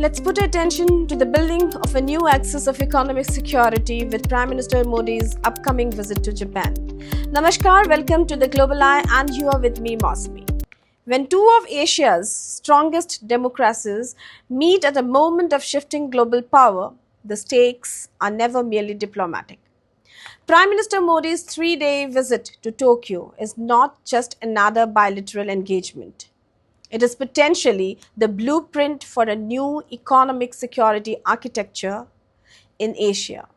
Let's put attention to the building of a new axis of economic security with Prime Minister Modi's upcoming visit to Japan. Namaskar, welcome to the Global Eye, and you are with me, Mosmi. When two of Asia's strongest democracies meet at a moment of shifting global power, the stakes are never merely diplomatic. Prime Minister Modi's 3-day visit to Tokyo is not just another bilateral engagement. It is potentially the blueprint for a new economic security architecture in Asia.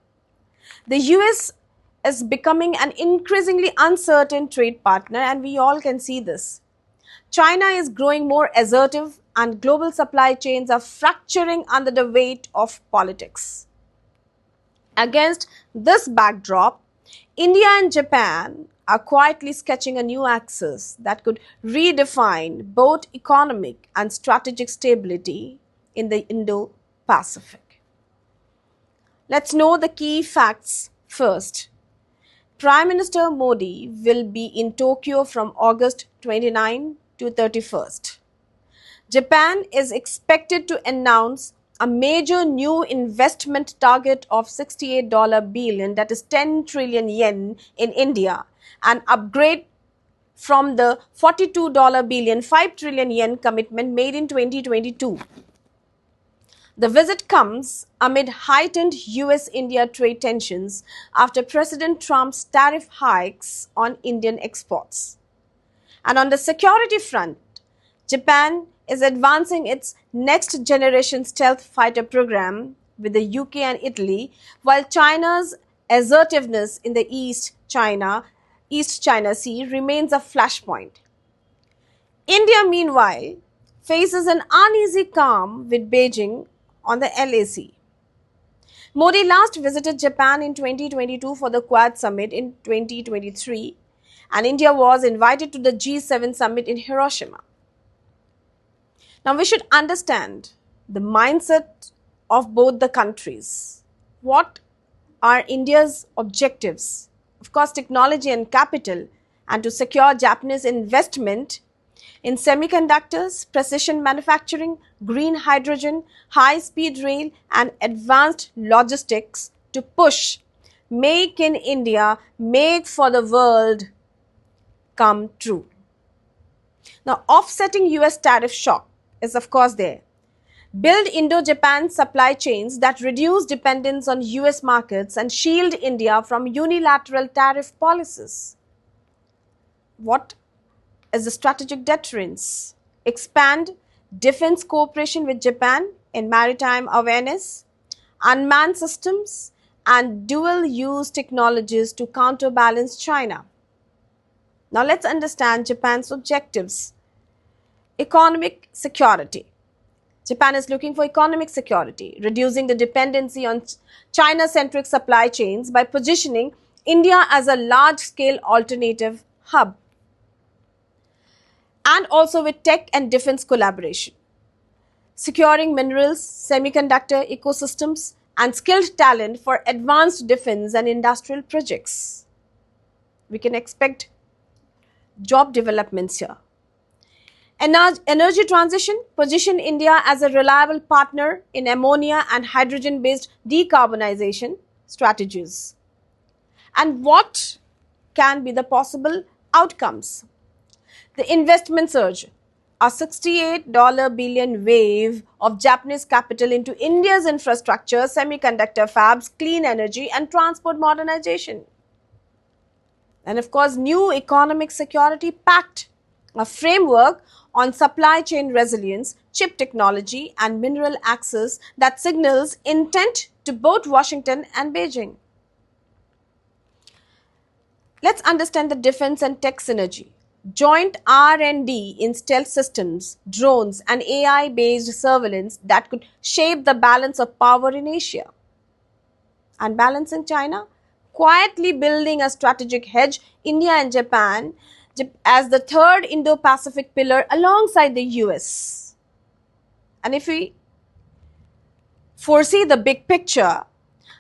The US is becoming an increasingly uncertain trade partner, and we all can see this. China is growing more assertive, and global supply chains are fracturing under the weight of politics. Against this backdrop, India and Japan are quietly sketching a new axis that could redefine both economic and strategic stability in the Indo-Pacific. Let's know the key facts first. Prime Minister Modi will be in Tokyo from August 29 to 31st. Japan is expected to announce a major new investment target of $68 billion, that is 10 trillion yen in India, an upgrade from the $42 billion, 5 trillion yen commitment made in 2022. The visit comes amid heightened US-India trade tensions after President Trump's tariff hikes on Indian exports. And on the security front, Japan is advancing its next-generation stealth fighter program with the UK and Italy, while China's assertiveness in the East China Sea remains a flashpoint. India, meanwhile, faces an uneasy calm with Beijing on the LAC. Modi last visited Japan in 2022 for the Quad Summit in 2023, and India was invited to the G7 summit in Hiroshima. Now, we should understand the mindset of both the countries. What are India's objectives? Of course, technology and capital, and to secure Japanese investment in semiconductors, precision manufacturing, green hydrogen, high-speed rail, and advanced logistics to push Make in India, Make for the World come true. Now, offsetting US tariff shock is of course there. Build Indo-Japan supply chains that reduce dependence on US markets and shield India from unilateral tariff policies. What is the strategic deterrence? Expand defense cooperation with Japan in maritime awareness, unmanned systems, and dual-use technologies to counterbalance China. Now let's understand Japan's objectives. Economic security. Japan is looking for economic security, reducing the dependency on China-centric supply chains by positioning India as a large-scale alternative hub. And also with tech and defense collaboration. Securing minerals, semiconductor ecosystems, and skilled talent for advanced defense and industrial projects. We can expect job developments here. Energy transition, position India as a reliable partner in ammonia and hydrogen-based decarbonization strategies. And what can be the possible outcomes? The investment surge, a $68 billion wave of Japanese capital into India's infrastructure, semiconductor fabs, clean energy, and transport modernization. And of course, new economic security pact, a framework on supply chain resilience, chip technology, and mineral access that signals intent to both Washington and Beijing. Let's understand the defense and tech synergy. Joint R&D in stealth systems, drones, and AI-based surveillance that could shape the balance of power in Asia. And balancing China, quietly building a strategic hedge, India and Japan as the third Indo-Pacific pillar alongside the US. And if we foresee the big picture,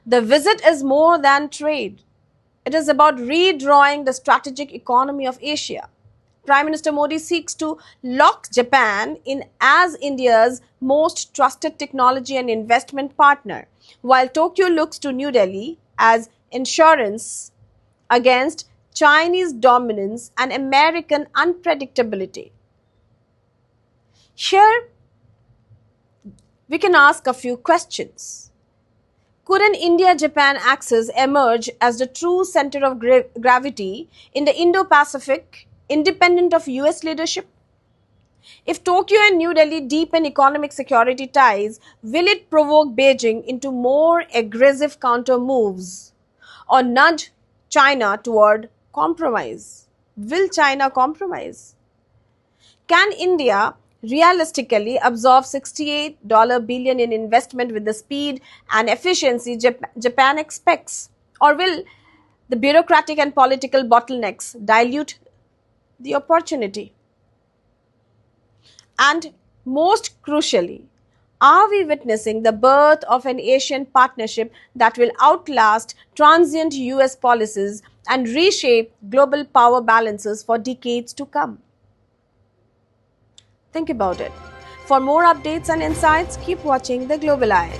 the visit is more than trade. It is about redrawing the strategic economy of Asia. Prime Minister Modi seeks to lock Japan in as India's most trusted technology and investment partner, while Tokyo looks to New Delhi as insurance against Chinese dominance and American unpredictability. Here, we can ask a few questions. Could an India Japan axis emerge as the true center of gravity in the Indo Pacific, independent of US leadership? If Tokyo and New Delhi deepen economic security ties, will it provoke Beijing into more aggressive counter moves or nudge China toward compromise? Will China compromise? Can India realistically absorb $68 billion in investment with the speed and efficiency Japan expects? Or will the bureaucratic and political bottlenecks dilute the opportunity? And most crucially, are we witnessing the birth of an Asian partnership that will outlast transient US policies and reshape global power balances for decades to come? Think about it. For more updates and insights, keep watching The Global Eye.